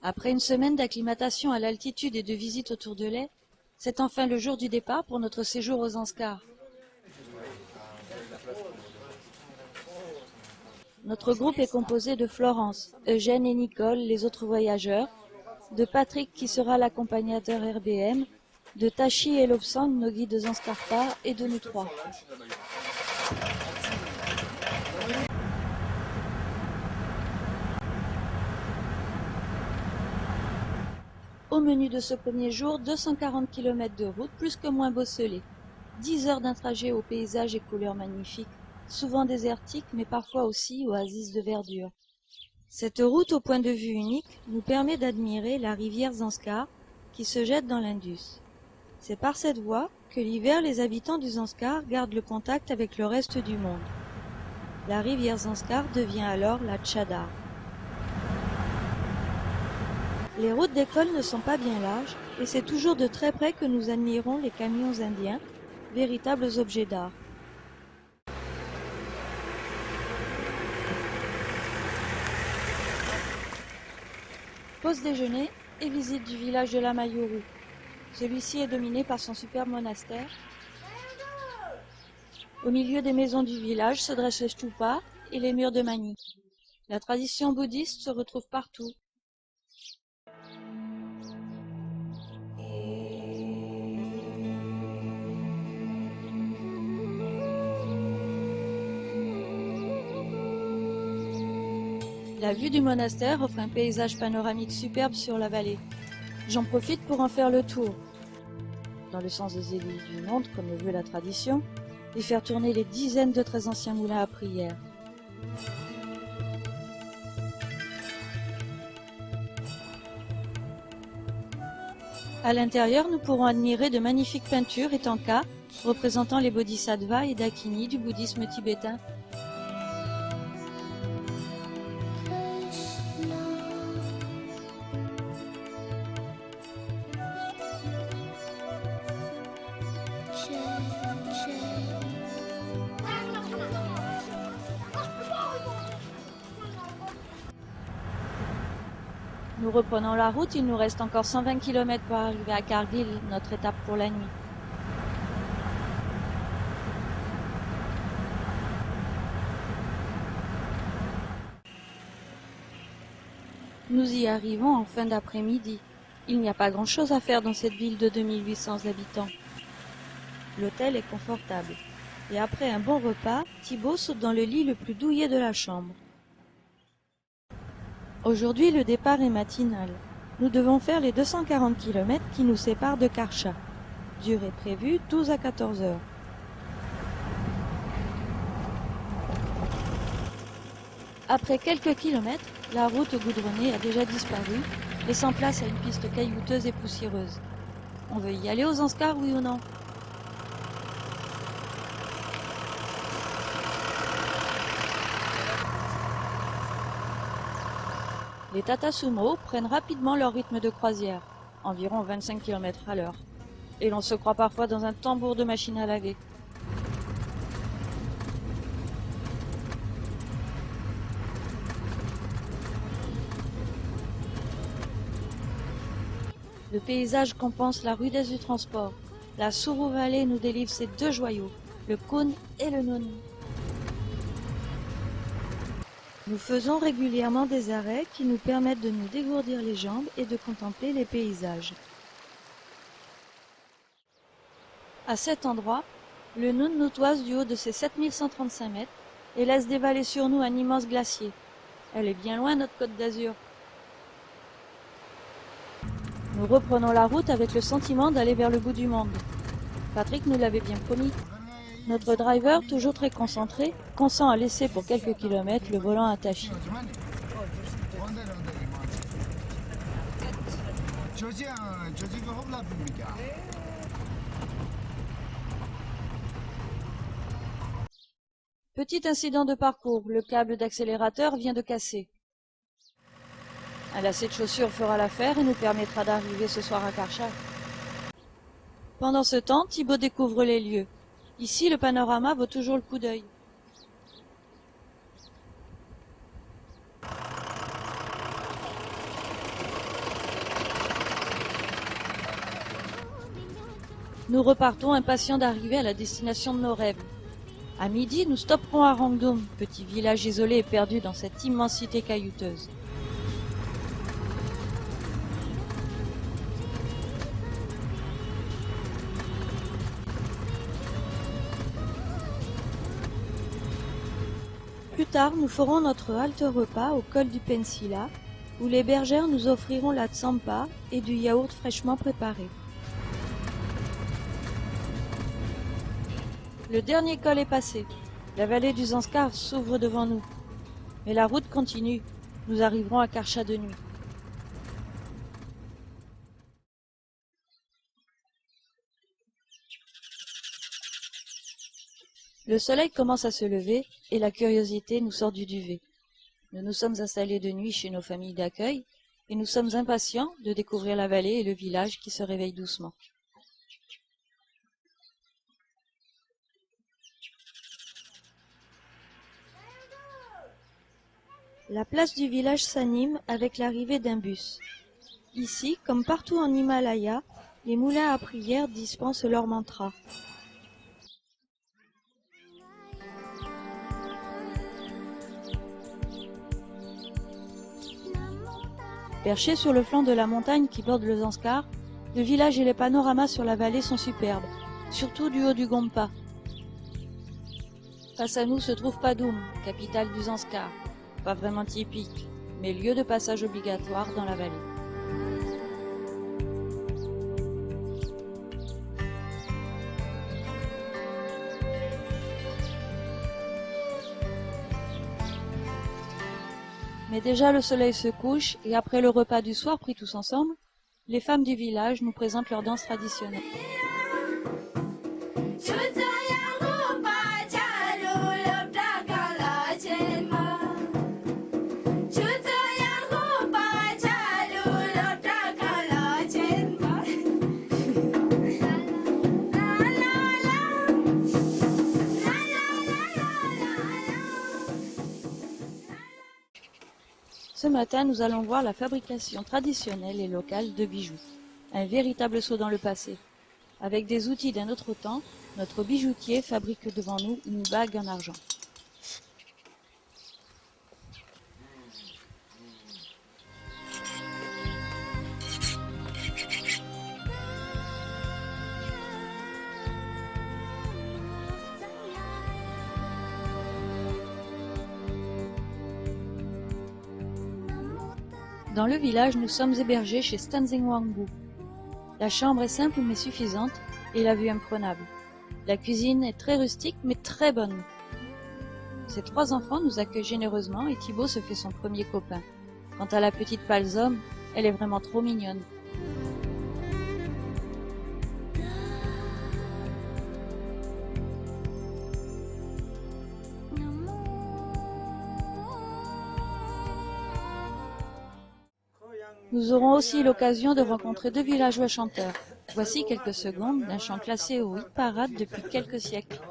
Après une semaine d'acclimatation à l'altitude et de visite autour de l'Ay, c'est enfin le jour du départ pour notre séjour aux Zanskar. Notre groupe est composé de Florence, Eugène et Nicole, les autres voyageurs, de Patrick qui sera l'accompagnateur RBM, de Tachi et Lobsang, nos guides Zanskarpa, et de nous trois. Au menu de ce premier jour, 240 km de route, plus que moins bosselée. 10 heures d'un trajet aux paysages et couleurs magnifiques, souvent désertiques, mais parfois aussi oasis de verdure. Cette route au point de vue unique nous permet d'admirer la rivière Zanskar qui se jette dans l'Indus. C'est par cette voie que l'hiver, les habitants du Zanskar gardent le contact avec le reste du monde. La rivière Zanskar devient alors la Tchadar. Les routes d'école ne sont pas bien larges et c'est toujours de très près que nous admirons les camions indiens, véritables objets d'art. Pause déjeuner et visite du village de la Mayuru. Celui-ci est dominé par son superbe monastère. Au milieu des maisons du village se dressent les stupas et les murs de Mani. La tradition bouddhiste se retrouve partout. La vue du monastère offre un paysage panoramique superbe sur la vallée. J'en profite pour en faire le tour, dans le sens des élus du monde, comme le veut la tradition, et faire tourner les dizaines de très anciens moulins à prière. À l'intérieur, nous pourrons admirer de magnifiques peintures et tankas représentant les bodhisattvas et dakinis du bouddhisme tibétain. Nous reprenons la route, il nous reste encore 120 km pour arriver à Kargil, notre étape pour la nuit. Nous y arrivons en fin d'après-midi. Il n'y a pas grand-chose à faire dans cette ville de 2800 habitants. L'hôtel est confortable. Et après un bon repas, Thibaut saute dans le lit le plus douillet de la chambre. Aujourd'hui, le départ est matinal. Nous devons faire les 240 km qui nous séparent de Karcha. Durée prévue 12 à 14 heures. Après quelques kilomètres, la route goudronnée a déjà disparu, laissant place à une piste caillouteuse et poussiéreuse. On veut y aller aux Zanskar, oui ou non? Les Tata Sumo prennent rapidement leur rythme de croisière, environ 25 km à l'heure, et l'on se croit parfois dans un tambour de machine à laver. Le paysage compense la rudesse du transport. La Suru Valley nous délivre ses deux joyaux, le Khun et le Nun. Nous faisons régulièrement des arrêts qui nous permettent de nous dégourdir les jambes et de contempler les paysages. À cet endroit, le Nun nous toise du haut de ses 7135 mètres et laisse dévaler sur nous un immense glacier. Elle est bien loin, notre Côte d'Azur. Nous reprenons la route avec le sentiment d'aller vers le bout du monde. Patrick nous l'avait bien promis. Notre driver, toujours très concentré, consent à laisser pour quelques kilomètres le volant à Tachi. Petit incident de parcours, le câble d'accélérateur vient de casser. Un lacet de chaussures fera l'affaire et nous permettra d'arriver ce soir à Karcha. Pendant ce temps, Thibaut découvre les lieux. Ici, le panorama vaut toujours le coup d'œil. Nous repartons impatients d'arriver à la destination de nos rêves. À midi, nous stopperons à Rangdong, petit village isolé et perdu dans cette immensité caillouteuse. Plus tard, nous ferons notre halte repas au col du Pensila, où les bergères nous offriront la tsampa et du yaourt fraîchement préparé. Le dernier col est passé. La vallée du Zanskar s'ouvre devant nous. Mais la route continue. Nous arriverons à Karcha de nuit. Le soleil commence à se lever et la curiosité nous sort du duvet. Nous nous sommes installés de nuit chez nos familles d'accueil et nous sommes impatients de découvrir la vallée et le village qui se réveillent doucement. La place du village s'anime avec l'arrivée d'un bus. Ici, comme partout en Himalaya, les moulins à prière dispensent leur mantra. Perché sur le flanc de la montagne qui borde le Zanskar, le village et les panoramas sur la vallée sont superbes, surtout du haut du Gompa. Face à nous se trouve Padoum, capitale du Zanskar, pas vraiment typique, mais lieu de passage obligatoire dans la vallée. Mais déjà le soleil se couche et après le repas du soir pris tous ensemble, les femmes du village nous présentent leur danse traditionnelle. Ce matin, nous allons voir la fabrication traditionnelle et locale de bijoux. Un véritable saut dans le passé. Avec des outils d'un autre temps, notre bijoutier fabrique devant nous une bague en argent. Dans le village, nous sommes hébergés chez Stanzing Wangbu. La chambre est simple mais suffisante et la vue imprenable. La cuisine est très rustique mais très bonne. Ces 3 enfants nous accueillent généreusement et Thibaut se fait son premier copain. Quant à la petite Palzom, elle est vraiment trop mignonne. Nous aurons aussi l'occasion de rencontrer 2 villageois chanteurs. Voici quelques secondes d'un chant classé au hit parade depuis quelques siècles.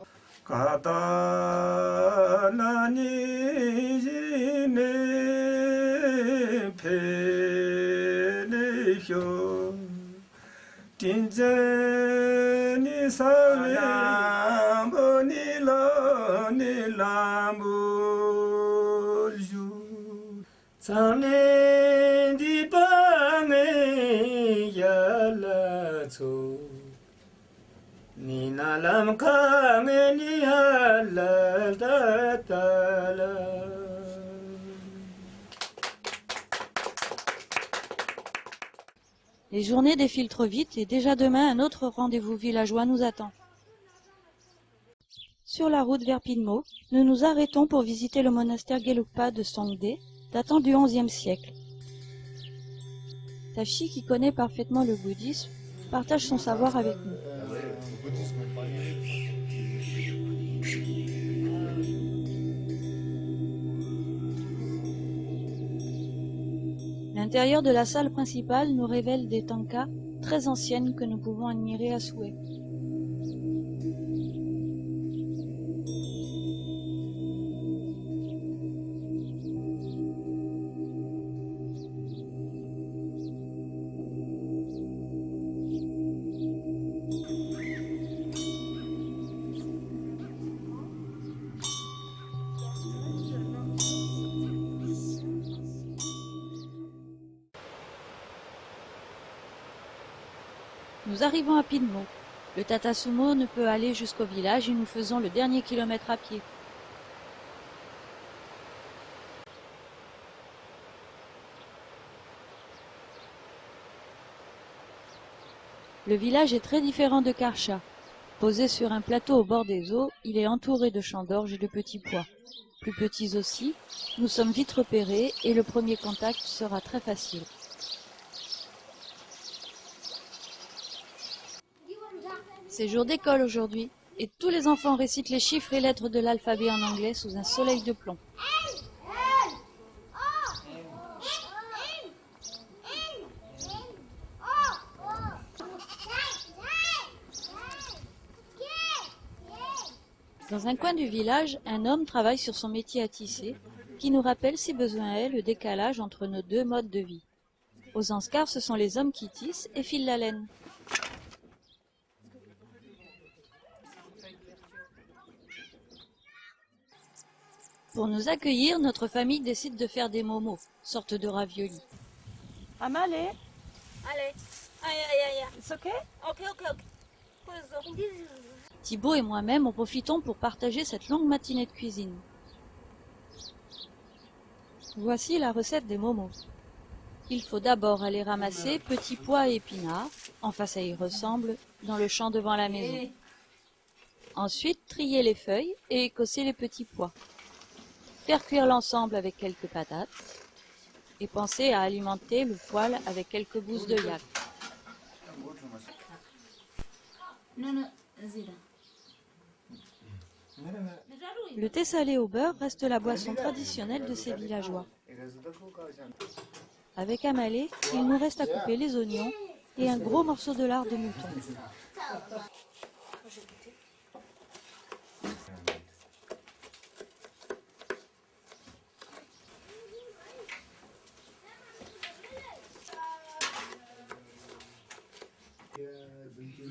Les journées défilent trop vite et déjà demain un autre rendez-vous villageois nous attend. Sur la route vers Pinmo, nous nous arrêtons pour visiter le monastère Gelugpa de Songde, datant du XIe siècle. Tashi, qui connaît parfaitement le bouddhisme, partage son savoir avec nous. L'intérieur de la salle principale nous révèle des tankas très anciennes que nous pouvons admirer à souhait. Nous arrivons à Pidmo. Le Tata Sumo ne peut aller jusqu'au village et nous faisons le dernier kilomètre à pied. Le village est très différent de Karsha. Posé sur un plateau au bord des eaux, il est entouré de champs d'orge et de petits pois. Plus petits aussi, nous sommes vite repérés et le premier contact sera très facile. C'est jour d'école aujourd'hui, et tous les enfants récitent les chiffres et lettres de l'alphabet en anglais sous un soleil de plomb. Dans un coin du village, un homme travaille sur son métier à tisser, qui nous rappelle si besoin est le décalage entre nos deux modes de vie. Aux Zanskars, ce sont les hommes qui tissent et filent la laine. Pour nous accueillir, notre famille décide de faire des momos, sorte de raviolis. Amale, Allez. Aïe. it's okay? Ok. Thibaut et moi-même en profitons pour partager cette longue matinée de cuisine. Voici la recette des momos. Il faut d'abord aller ramasser petits pois et épinards, enfin ça y ressemble, dans le champ devant la maison. Ensuite, trier les feuilles et écosser les petits pois. Faire cuire l'ensemble avec quelques patates et penser à alimenter le poêle avec quelques gousses de yak. Le thé salé au beurre reste la boisson traditionnelle de ces villageois. Avec Amalé, il nous reste à couper les oignons et un gros morceau de lard de mouton.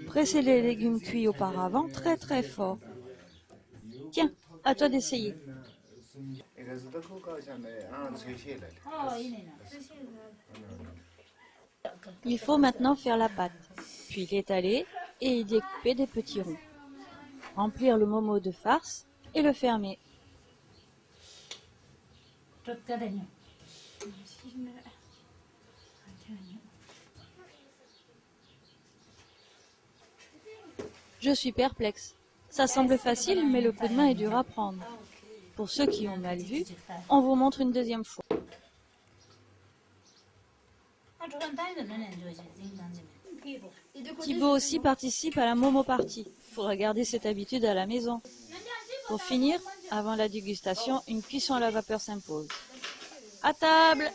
Pressez les légumes cuits auparavant très fort. Tiens, à toi d'essayer. Il faut maintenant faire la pâte, puis l'étaler et y découper des petits ronds. Remplir le momo de farce et le fermer. Je suis perplexe. Ça semble facile, mais le coup de main est dur à prendre. Pour ceux qui ont mal vu, on vous montre une deuxième fois. Thibaut aussi participe à la Momo Party. Faudra garder cette habitude à la maison. Pour finir, avant la dégustation, une cuisson à la vapeur s'impose. À table!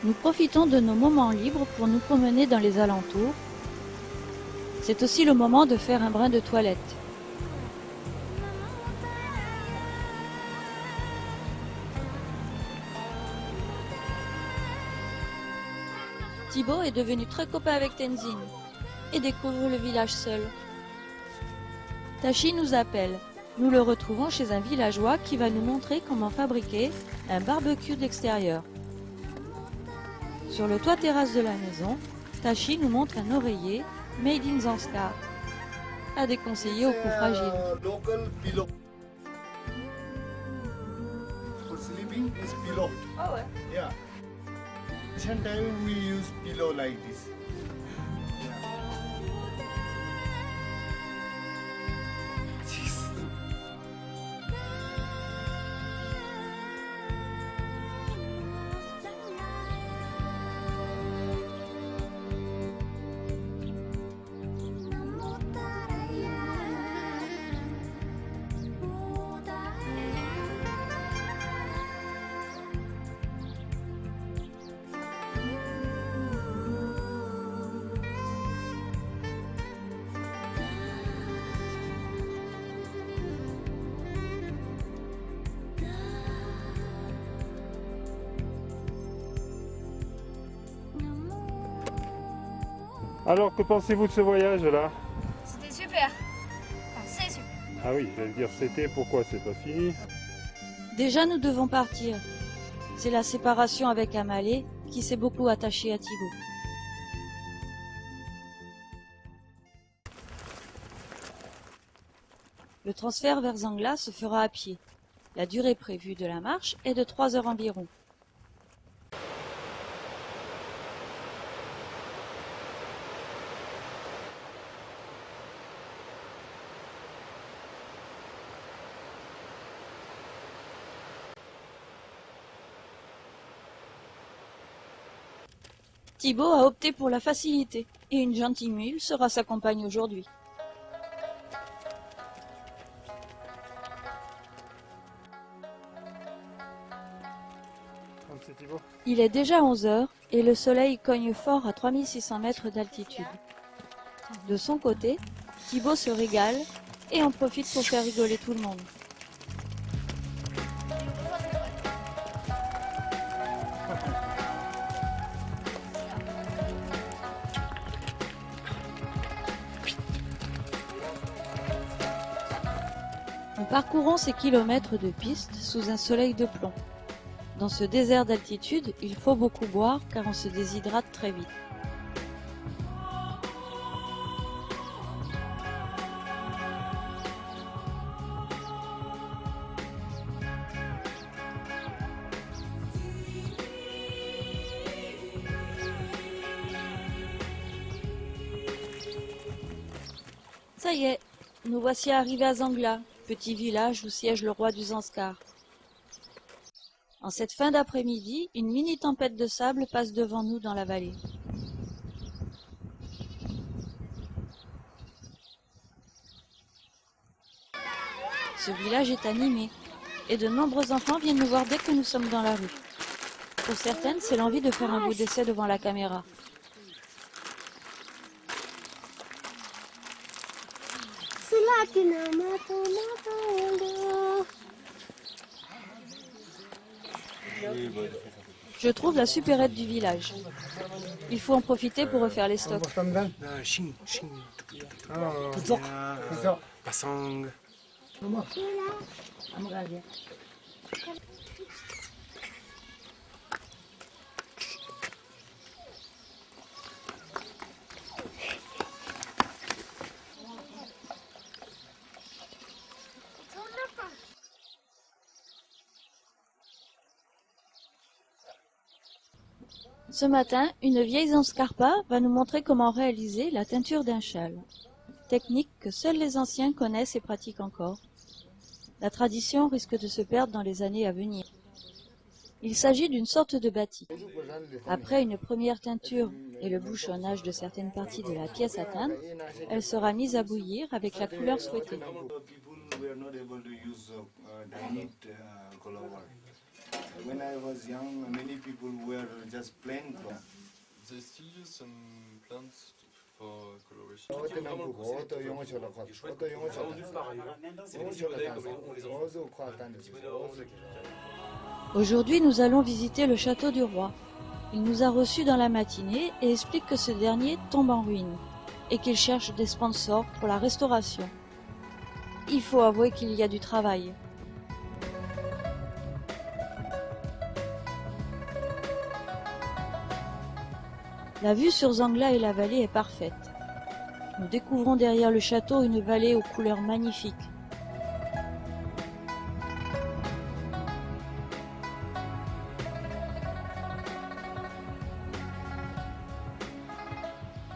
Nous profitons de nos moments libres pour nous promener dans les alentours. C'est aussi le moment de faire un brin de toilette. Thibaut est devenu très copain avec Tenzin et découvre le village seul. Tachi nous appelle. Nous le retrouvons chez un villageois qui va nous montrer comment fabriquer un barbecue d'extérieur. Sur le toit terrasse de la maison, Tachi nous montre un oreiller made in Zanskar, à déconseiller aux coups fragiles. Local pillow. For sleeping is pillow. Oh ouais. Yeah. Ancient time we use pillow like this. Alors, que pensez-vous de ce voyage-là? C'était super. Enfin, c'est super. Ah oui, j'allais dire c'était, pourquoi c'est pas fini? Déjà, nous devons partir. C'est la séparation avec Amalé qui s'est beaucoup attachée à Thibaut. Le transfert vers Zangla se fera à pied. La durée prévue de la marche est de 3 heures environ. Thibaut a opté pour la facilité et une gentille mule sera sa compagne aujourd'hui. Il est déjà 11 heures et le soleil cogne fort à 3600 mètres d'altitude. De son côté, Thibaut se régale et en profite pour faire rigoler tout le monde. Nous parcourons ces kilomètres de piste sous un soleil de plomb. Dans ce désert d'altitude, il faut beaucoup boire car on se déshydrate très vite. Ça y est, nous voici arrivés à Zangla, petit village où siège le roi du Zanskar. En cette fin d'après-midi, une mini tempête de sable passe devant nous dans la vallée. Ce village est animé, et de nombreux enfants viennent nous voir dès que nous sommes dans la rue. Pour certaines, c'est l'envie de faire un bout d'essai devant la caméra. Je trouve la supérette du village. Il faut en profiter pour refaire les stocks. Ce matin, une vieille Zanskarpa va nous montrer comment réaliser la teinture d'un châle. Technique que seuls les anciens connaissent et pratiquent encore. La tradition risque de se perdre dans les années à venir. Il s'agit d'une sorte de batik. Après une première teinture et le bouchonnage de certaines parties de la pièce à teindre, elle sera mise à bouillir avec la couleur souhaitée. When I was young, many people were just plain clothes. They still use some plants for coloration. Aujourd'hui, nous allons visiter le château du roi. Il nous a reçus dans la matinée et explique que ce dernier tombe en ruine et qu'il cherche des sponsors pour la restauration. Il faut avouer qu'il y a du travail. La vue sur Zangla et la vallée est parfaite. Nous découvrons derrière le château une vallée aux couleurs magnifiques.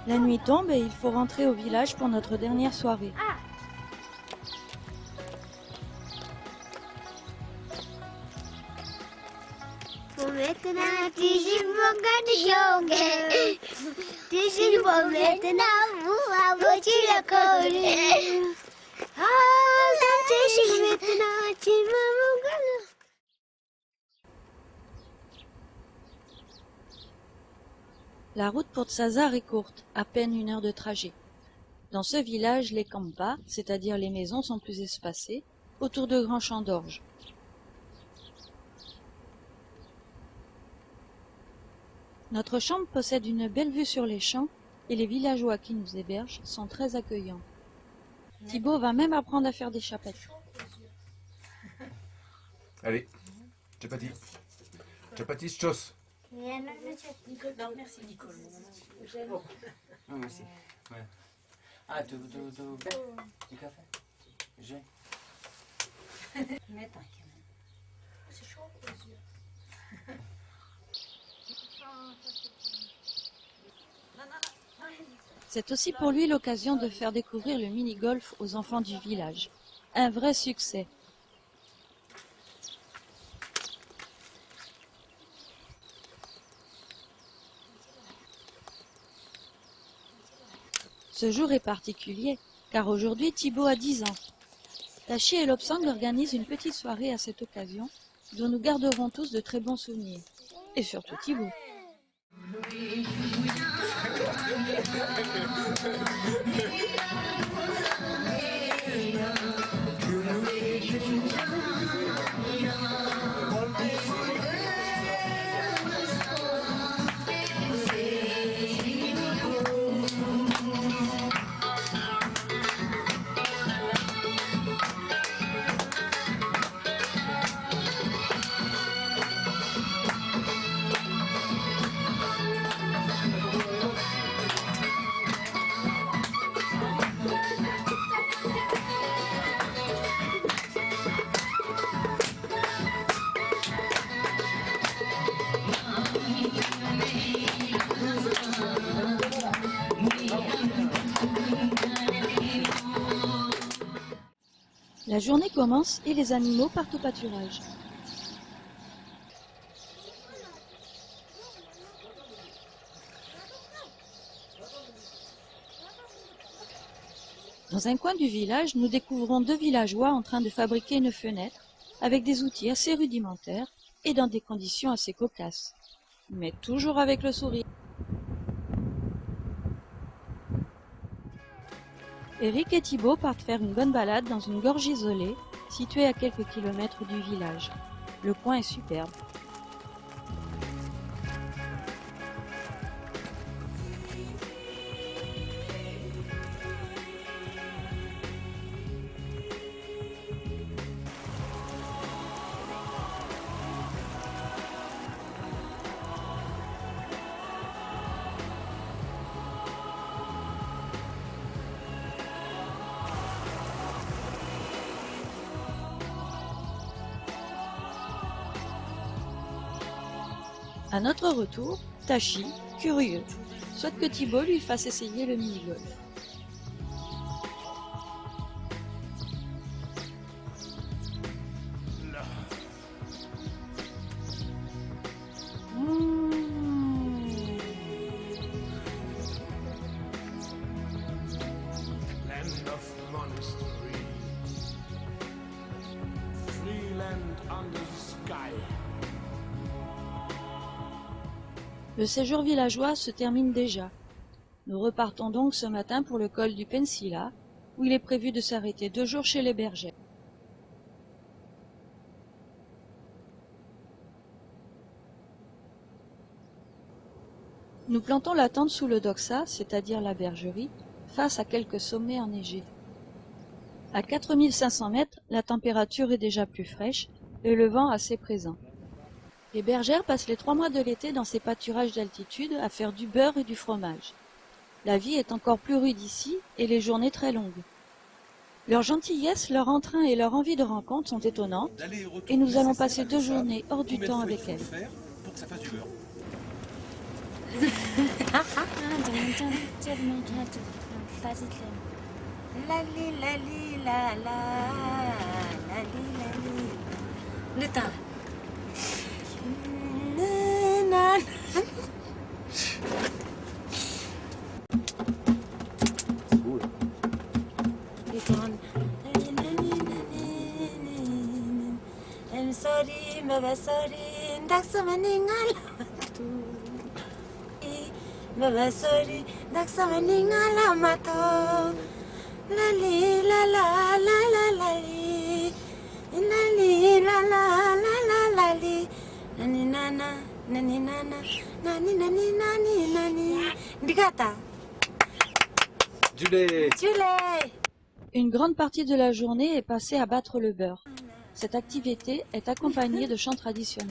La nuit tombe et il faut rentrer au village pour notre dernière soirée. La route pour Tsazar est courte, à peine 1 heure de trajet. Dans ce village, les kampas, c'est-à-dire les maisons, sont plus espacées, autour de grands champs d'orge. Notre chambre possède une belle vue sur les champs et les villageois qui nous hébergent sont très accueillants. Thibaut va même apprendre à faire des chapettes. Allez, chapati. Chapati, chos. Non, merci Nicole. Non, merci. Ouais. Ah, du café? J'ai. Mais t'inquiète. C'est chaud aux yeux. C'est aussi pour lui l'occasion de faire découvrir le mini-golf aux enfants du village. Un vrai succès. Ce jour est particulier, car aujourd'hui Thibaut a 10 ans. Tachi et Lobsang organisent une petite soirée à cette occasion, dont nous garderons tous de très bons souvenirs. Et surtout Thibaut. La journée commence et les animaux partent au pâturage. Dans un coin du village, nous découvrons 2 villageois en train de fabriquer une fenêtre avec des outils assez rudimentaires et dans des conditions assez cocasses. Mais toujours avec le sourire. Eric et Thibaut partent faire une bonne balade dans une gorge isolée, située à quelques kilomètres du village. Le coin est superbe. À notre retour, Tachi, curieux, souhaite que Thibaut lui fasse essayer le mini-golf. Land of monasteries, free land under the sky. Le séjour villageois se termine déjà. Nous repartons donc ce matin pour le col du Pensila, où il est prévu de s'arrêter 2 jours chez les bergers. Nous plantons la tente sous le doxa, c'est-à-dire la bergerie, face à quelques sommets enneigés. À 4500 mètres, la température est déjà plus fraîche et le vent assez présent. Les bergères passent les 3 mois de l'été dans ces pâturages d'altitude à faire du beurre et du fromage. La vie est encore plus rude ici et les journées très longues. Leur gentillesse, leur entrain et leur envie de rencontre sont étonnantes et nous allons passer 2 journées hors du temps avec elles. Pour que ça fasse du beurre. Baba sorry, daksama ningala mato. Lali la la la la la li. Lali la la la la la li. Nani nana, nani nana, nani nani nani nani. Digata. Julie. Julie. Une grande partie de la journée est passée à battre le beurre. Cette activité est accompagnée de chants traditionnels.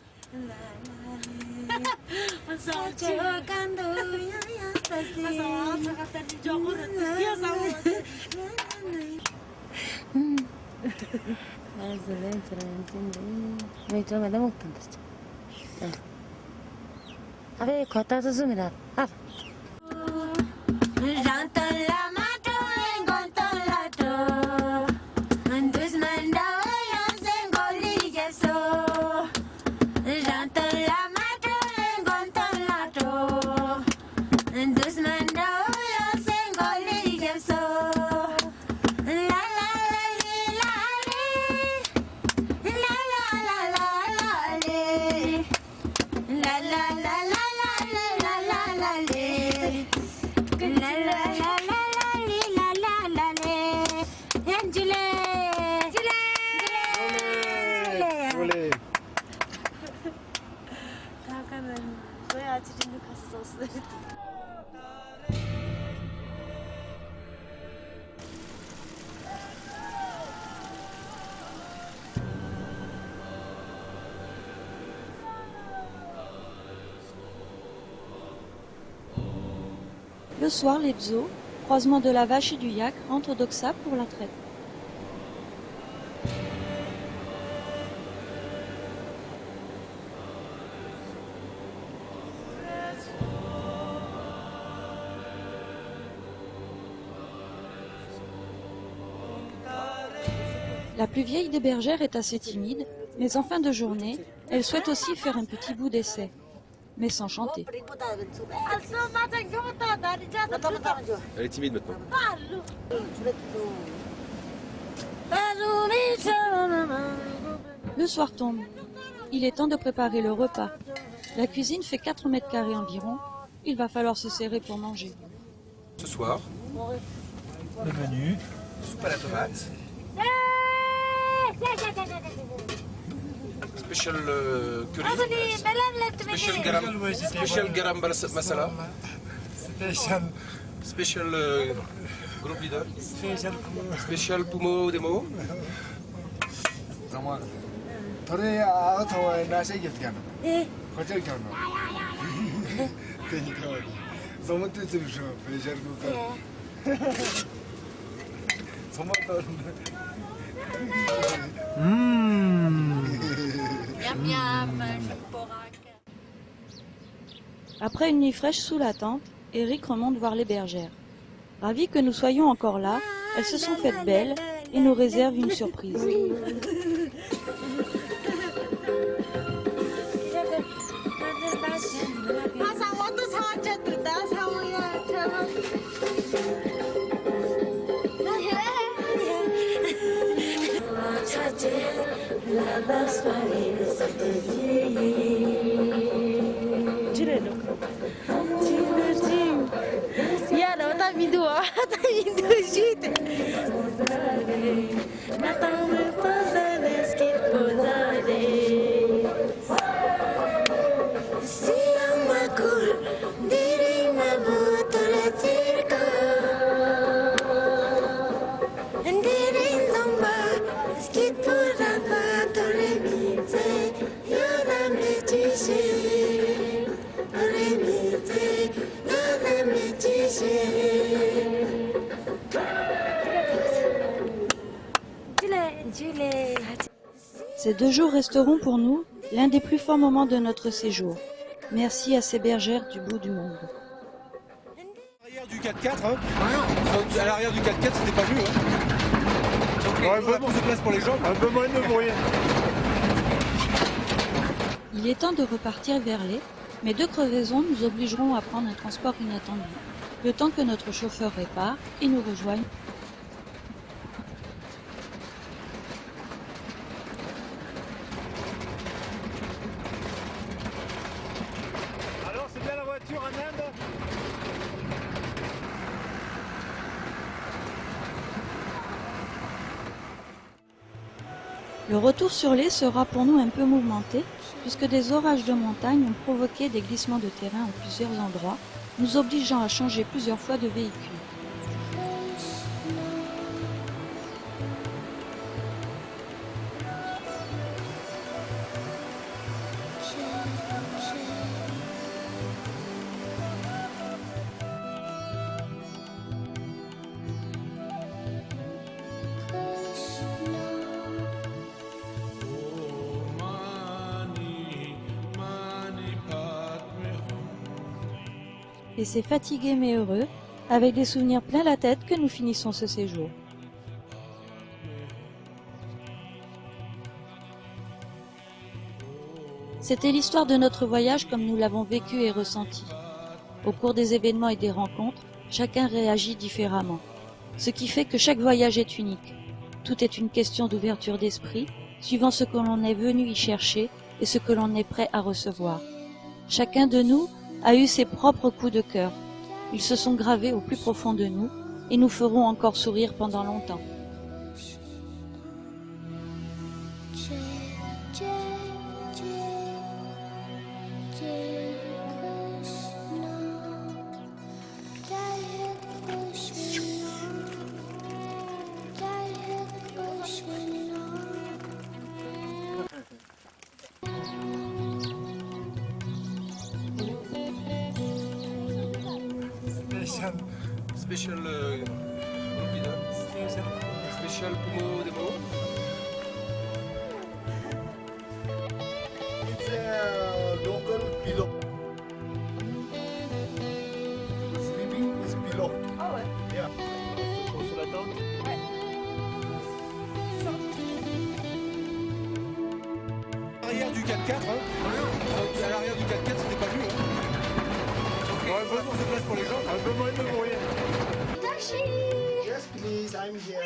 Le soir, les Bzo, croisement de la vache et du yak, rentrent au Doxa pour la traite. La plus vieille des bergères est assez timide, mais en fin de journée, elle souhaite aussi faire un petit bout d'essai, mais sans chanter. Elle est timide maintenant. Le soir tombe. Il est temps de préparer le repas. La cuisine fait 4 mètres carrés environ. Il va falloir se serrer pour manger. Ce soir, le menu, soupe à la tomate. Special curry. Special garam masala. Special group leader. Special pumo demo. Après une nuit fraîche sous la tente, Eric remonte voir les bergères. Ravi que nous soyons encore là, elles se sont faites belles et nous réservent une surprise. Ces 2 jours resteront pour nous l'un des plus forts moments de notre séjour. Merci à ces bergères du bout du monde. À l'arrière du 4x4, hein. À l'arrière du 4x4, c'était pas mieux. Hein. Ouais, un peu plus de place pour les jambes. Un peu moins de bruit. Il est temps de repartir vers les, mais 2 crevaisons nous obligeront à prendre un transport inattendu, le temps que notre chauffeur répare et nous rejoigne. Alors, c'est bien la voiture en Inde? Le retour sur l'Aie sera pour nous un peu mouvementé, puisque des orages de montagne ont provoqué des glissements de terrain en plusieurs endroits, nous obligeant à changer plusieurs fois de véhicule. Et c'est fatigué mais heureux, avec des souvenirs plein la tête que nous finissons ce séjour. C'était l'histoire de notre voyage comme nous l'avons vécu et ressenti. Au cours des événements et des rencontres, chacun réagit différemment. Ce qui fait que chaque voyage est unique. Tout est une question d'ouverture d'esprit, suivant ce que l'on est venu y chercher et ce que l'on est prêt à recevoir. Chacun de nous a eu ses propres coups de cœur. Ils se sont gravés au plus profond de nous et nous feront encore sourire pendant longtemps. Special special Pumo demo. It's a local pillow. Sleeping is pillow. Ah ouais. Yeah. Sur la tente. Ouais. L'arrière du 4x4, hein. À l'arrière du 4x4, c'était pas vu. Hein. On a besoin de place pour les gens. Un peu moins de bruit. Yes, please, I'm here.